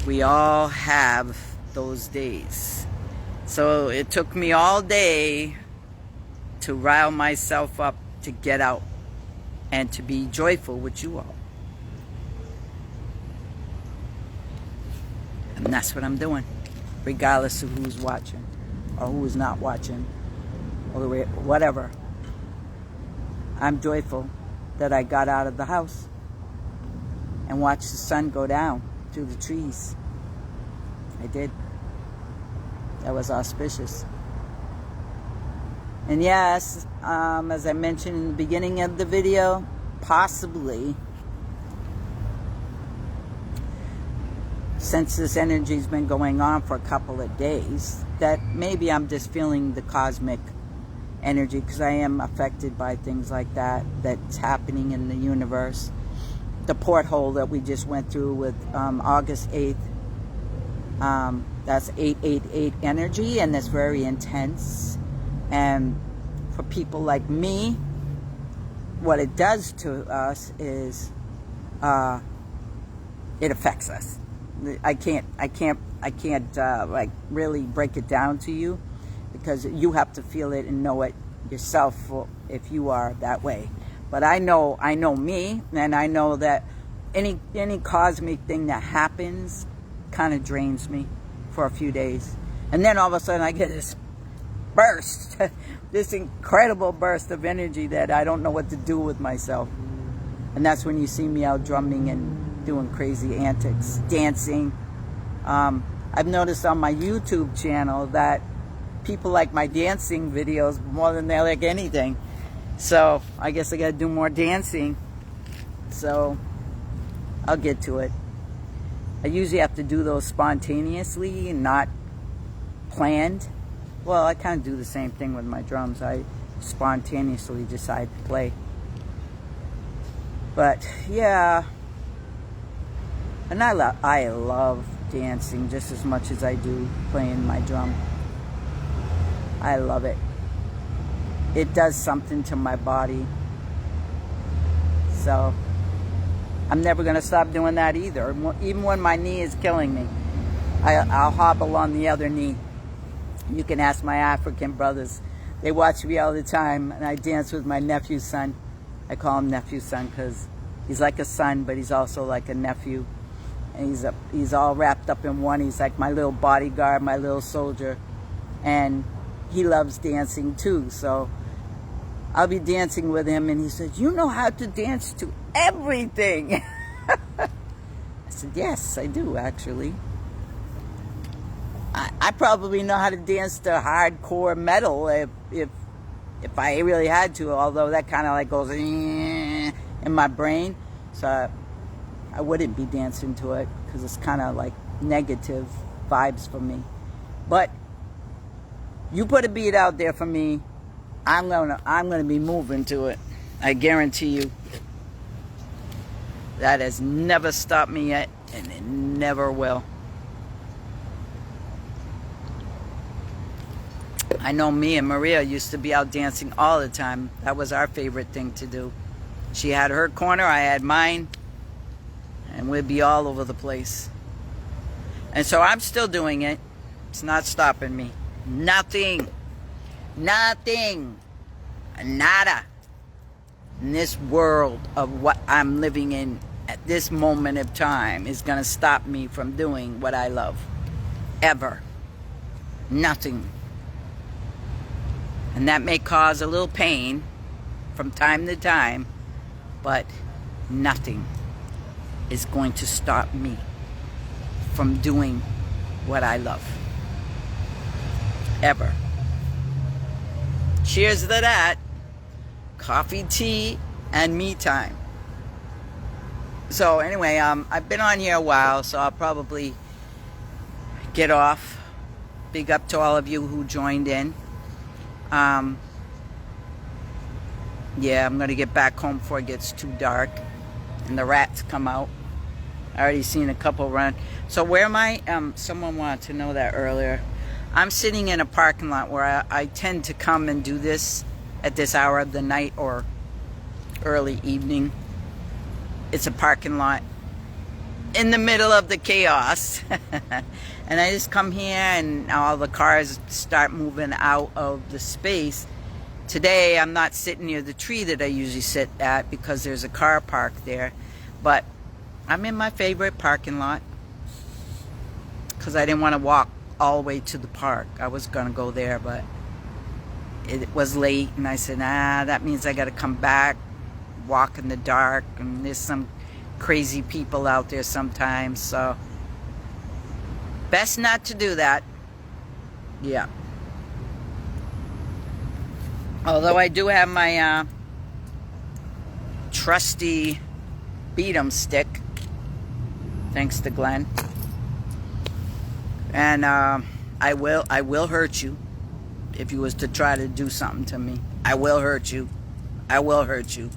We all have those days. So it took me all day to rile myself up to get out and to be joyful with you all. And that's what I'm doing, regardless of who's watching or who's not watching or whatever. I'm joyful that I got out of the house and watched the sun go down through the trees. I did. That was auspicious. And yes, as I mentioned in the beginning of the video, possibly, since this energy's been going on for a couple of days, that maybe I'm just feeling the cosmic energy, because I am affected by things like that that's happening in the universe. The porthole that we just went through with August 8th, that's 888 energy, and that's very intense. And for people like me, what it does to us is it affects us. I can't like really break it down to you, because you have to feel it and know it yourself if you are that way. But I know me, and I know that any cosmic thing that happens kind of drains me for a few days. And then all of a sudden I get this burst, this incredible burst of energy that I don't know what to do with myself. And that's when you see me out drumming and doing crazy antics, dancing. I've noticed on my YouTube channel that people like my dancing videos more than they like anything. So I guess I gotta do more dancing. So I'll get to it. I usually have to do those spontaneously and not planned. Well, I kind of do the same thing with my drums. I spontaneously decide to play. But yeah, and I love dancing just as much as I do playing my drum. I love it. It does something to my body. So I'm never going to stop doing that either. Even when my knee is killing me, I'll hobble on the other knee. You can ask my African brothers. They watch me all the time, and I dance with my nephew's son. I call him nephew's son because he's like a son, but he's also like a nephew. And he's all wrapped up in one. He's like my little bodyguard, my little soldier. And he loves dancing too. So I'll be dancing with him, and he says, "You know how to dance to everything." I said, "Yes, I do, actually. I probably know how to dance to hardcore metal if I really had to, although that kind of like goes in my brain. So I wouldn't be dancing to it because it's kind of like negative vibes for me. But you put a beat out there for me, I'm gonna be moving to it. I guarantee you. That has never stopped me yet, and it never will. I know me and Maria used to be out dancing all the time. That was our favorite thing to do. She had her corner, I had mine, and we'd be all over the place. And so I'm still doing it. It's not stopping me. Nothing. Nothing. Nada. In this world of what I'm living in at this moment of time is going to stop me from doing what I love. Ever. Nothing. And that may cause a little pain from time to time, but nothing is going to stop me from doing what I love. Ever. Cheers to that. Coffee, tea, and me time. So anyway, I've been on here a while, so I'll probably get off. Big up to all of you who joined in. Yeah, I'm gonna get back home before it gets too dark and the rats come out. I already seen a couple run. So where am I? Someone wanted to know that earlier. I'm sitting in a parking lot where I tend to come and do this at this hour of the night or early evening. It's a parking lot in the middle of the chaos. And I just come here and all the cars start moving out of the space. Today I'm not sitting near the tree that I usually sit at because there's a car parked there. But I'm in my favorite parking lot because I didn't want to walk all the way to the park. I was going to go there, but it was late, and I said, that means I got to come back, walk in the dark, and there's some crazy people out there sometimes, so best not to do that. Yeah. Although I do have my trusty beat 'em stick, thanks to Glenn. And I will hurt you if you was to try to do something to me. I will hurt you. I will hurt you.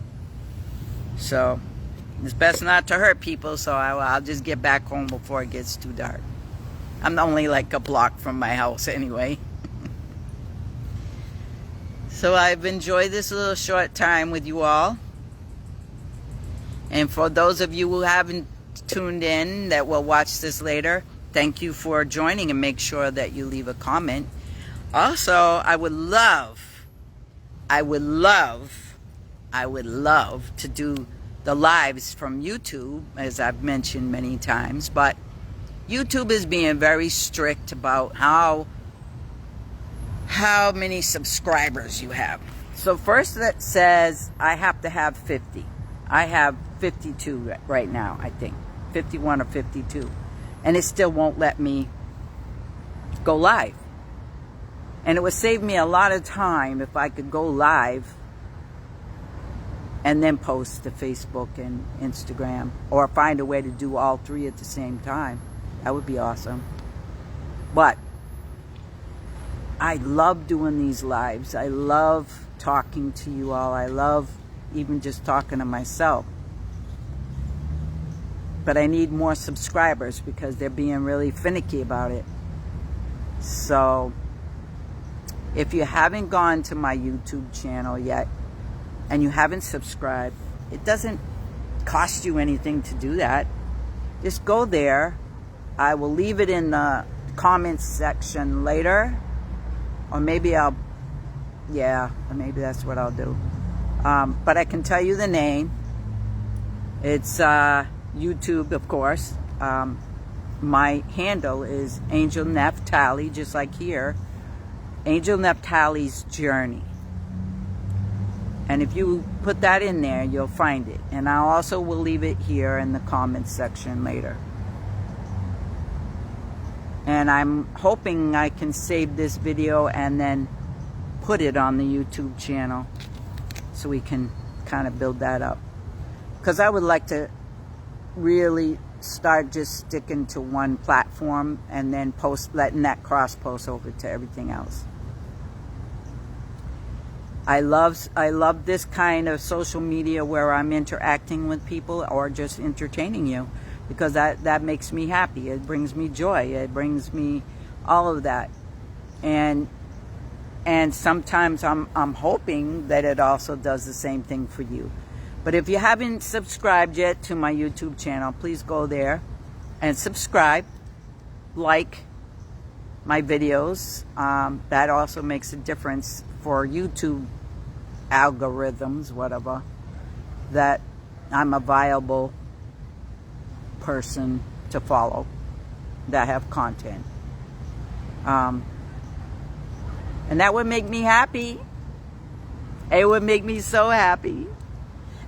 So it's best not to hurt people, so I'll just get back home before it gets too dark. I'm only like a block from my house anyway. So I've enjoyed this little short time with you all. And for those of you who haven't tuned in that will watch this later, thank you for joining, and make sure that you leave a comment. Also, I would love to do the lives from YouTube, as I've mentioned many times, but YouTube is being very strict about how many subscribers you have. So first it says I have to have 50. I have 52 right now, I think. 51 or 52. And it still won't let me go live. And it would save me a lot of time if I could go live and then post to Facebook and Instagram, or find a way to do all three at the same time. That would be awesome. But I love doing these lives. I love talking to you all. I love even just talking to myself. But I need more subscribers because they're being really finicky about it. So if you haven't gone to my YouTube channel yet and you haven't subscribed, it doesn't cost you anything to do that. Just go there. I will leave it in the comments section later. Or maybe maybe that's what I'll do. But I can tell you the name. It's YouTube, of course. My handle is AngelNaphtalie, just like here. AngelNaphtali's Journey. And if you put that in there, you'll find it. And I also will leave it here in the comments section later. And I'm hoping I can save this video and then put it on the YouTube channel so we can kind of build that up. Because I would like to really start just sticking to one platform and then letting that cross post over to everything else. I love this kind of social media where I'm interacting with people or just entertaining you, because that makes me happy. It brings me joy. It brings me all of that. And sometimes I'm hoping that it also does the same thing for you. But if you haven't subscribed yet to my YouTube channel, please go there and subscribe, like my videos. That also makes a difference for YouTube algorithms, whatever, that I'm a viable person to follow, that have content. And that would make me happy. It would make me so happy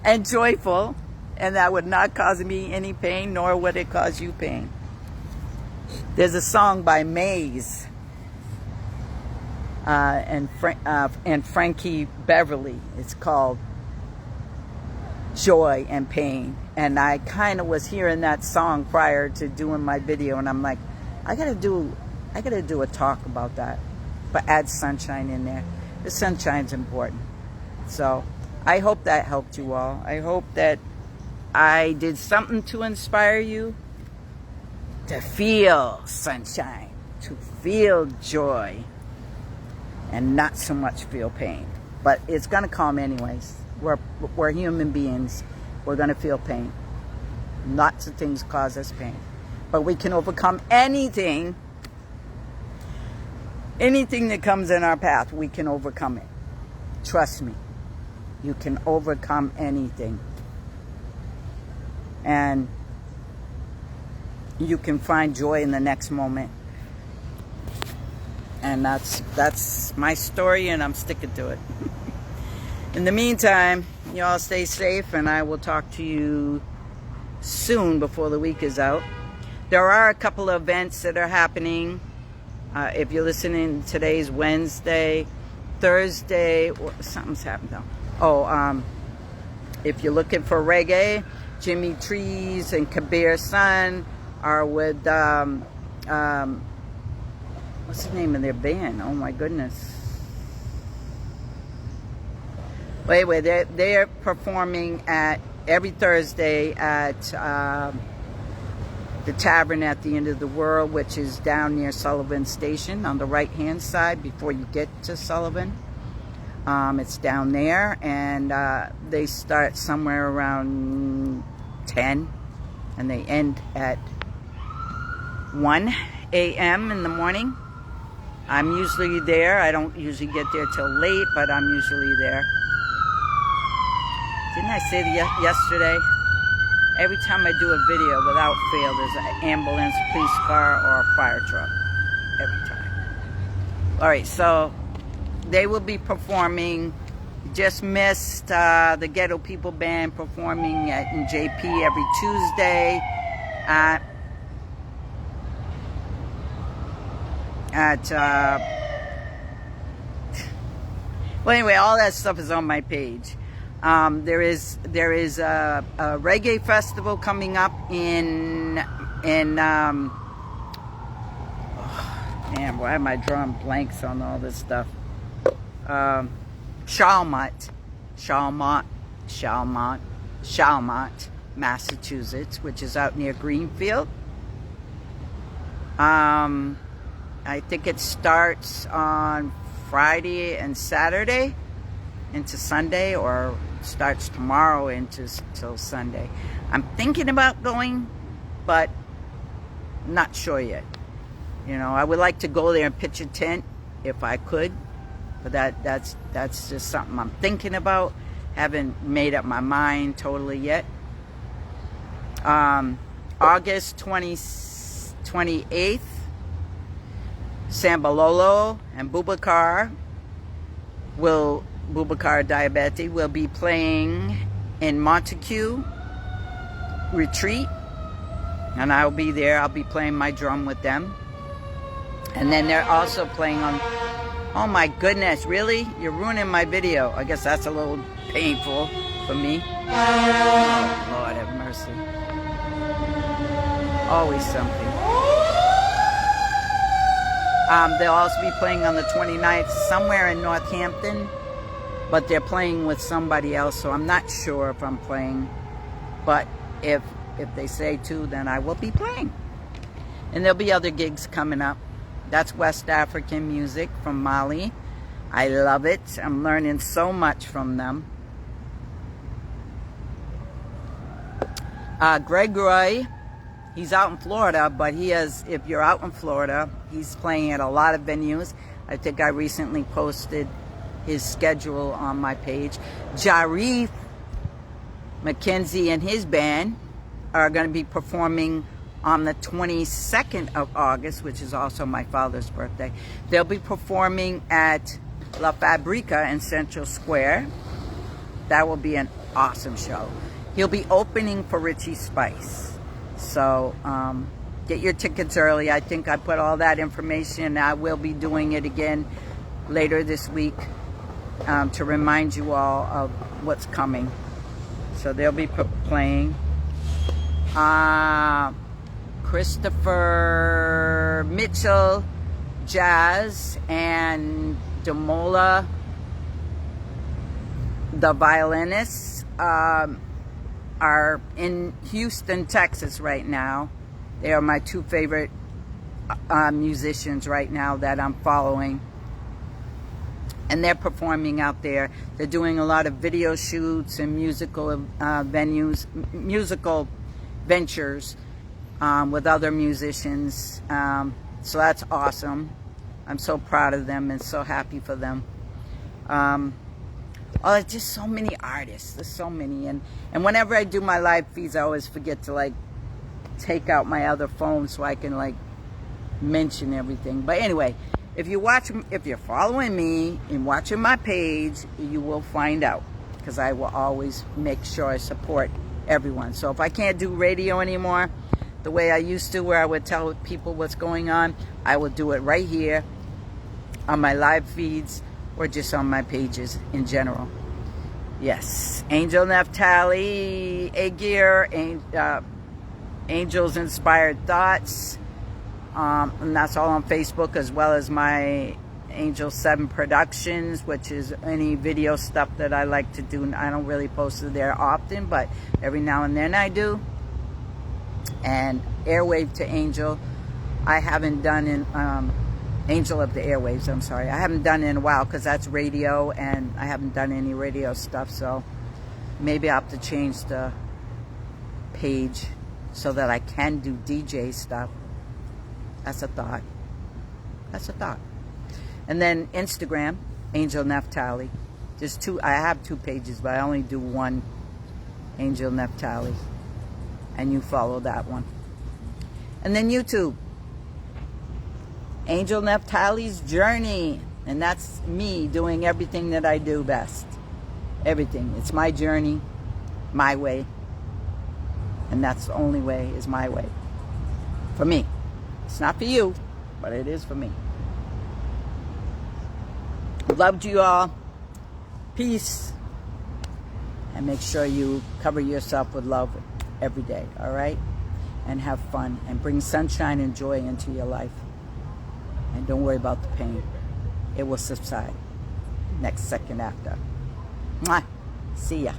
and joyful, and that would not cause me any pain, nor would it cause you pain. There's a song by Maze and Frankie Beverly. It's called Joy and Pain. And I kind of was hearing that song prior to doing my video, and I'm like, I gotta do a talk about that, but add sunshine in there. The sunshine's important. So I hope that helped you all. I hope that I did something to inspire you to feel sunshine, to feel joy, and not so much feel pain. But it's going to come anyways. We're human beings. We're going to feel pain. Lots of things cause us pain. But we can overcome anything. Anything that comes in our path, we can overcome it. Trust me. You can overcome anything. And you can find joy in the next moment. And that's my story, and I'm sticking to it. In the meantime, you all stay safe, and I will talk to you soon before the week is out. There are a couple of events that are happening. If you're listening, today's Wednesday, Thursday, something's happened though. Oh, if you're looking for reggae, Jimmy Trees and Kabir Sun are with what's the name of their band? Oh my goodness. Anyway, they're performing every Thursday at the Tavern at the End of the World, which is down near Sullivan Station on the right-hand side before you get to Sullivan. It's down there, and they start somewhere around 10, and they end at 1 a.m. in the morning. I'm usually there. I don't usually get there till late, but I'm usually there. Didn't I say yesterday? Every time I do a video, without fail, there's an ambulance, police car, or a fire truck. Every time. All right, so they will be performing. Just missed the Ghetto People Band performing in JP every Tuesday at well, anyway, all that stuff is on my page. There is a reggae festival coming up in man, why am I drawing blanks on all this stuff? Chalmont, Massachusetts, which is out near Greenfield. I think it starts on Friday and Saturday into Sunday, or starts tomorrow till Sunday. I'm thinking about going, but not sure yet. You know, I would like to go there and pitch a tent if I could, but that's just something I'm thinking about. Haven't made up my mind totally yet. August 28th, Sambalolo and Boubacar Diabetes will be playing in Montague Retreat, and I'll be there. I'll be playing my drum with them. And then they're also playing on, oh my goodness, really? You're ruining my video. I guess that's a little painful for me. Oh, Lord have mercy. Always something. They'll also be playing on the 29th somewhere in Northampton, but they're playing with somebody else, so I'm not sure if I'm playing. But if they say to, then I will be playing. And there'll be other gigs coming up. That's West African music from Mali. I love it. I'm learning so much from them. Gregory, he's out in Florida, but if you're out in Florida, he's playing at a lot of venues. I think I recently posted his schedule on my page. Jarif McKenzie and his band are going to be performing on the 22nd of August, which is also my father's birthday. They'll be performing at La Fabrica in Central Square. That will be an awesome show. He'll be opening for Richie Spice. So get your tickets early. I think I put all that information. I will be doing it again later this week to remind you all of what's coming. So they'll be playing. Christopher Mitchell Jazz and Demola, the violinists, are in Houston, Texas right now. They are my two favorite musicians right now that I'm following. And they're performing out there. They're doing a lot of video shoots and musical musical ventures with other musicians. So that's awesome. I'm so proud of them and so happy for them. Oh, there's just so many artists. There's so many. And whenever I do my live feeds, I always forget to like take out my other phone so I can like mention everything. But anyway, if you're following me and watching my page, you will find out, because I will always make sure I support everyone. So if I can't do radio anymore the way I used to, where I would tell people what's going on, I will do it right here on my live feeds or just on my pages in general. Yes, AngelNaphtalie, A-Gear, Angels Inspired Thoughts, and that's all on Facebook, as well as my Angel 7 Productions, which is any video stuff that I like to do. I don't really post it there often, but every now and then I do. And Airwave to Angel, I haven't done in Angel of the Airwaves, I'm sorry. I haven't done it in a while because that's radio, and I haven't done any radio stuff, so maybe I'll have to change the page so that I can do DJ stuff. That's a thought. That's a thought. And then Instagram, AngelNaphtalie. There's two. I have two pages, but I only do one AngelNaphtalie, and you follow that one. And then YouTube, AngelNaphtali's Journey, and that's me doing everything that I do best. Everything. It's my journey, my way, and that's the only way is my way. For me. It's not for you, but it is for me. Love to you all. Peace. And make sure you cover yourself with love every day, all right? And have fun and bring sunshine and joy into your life. And don't worry about the pain. It will subside next second after. Mwah. See ya.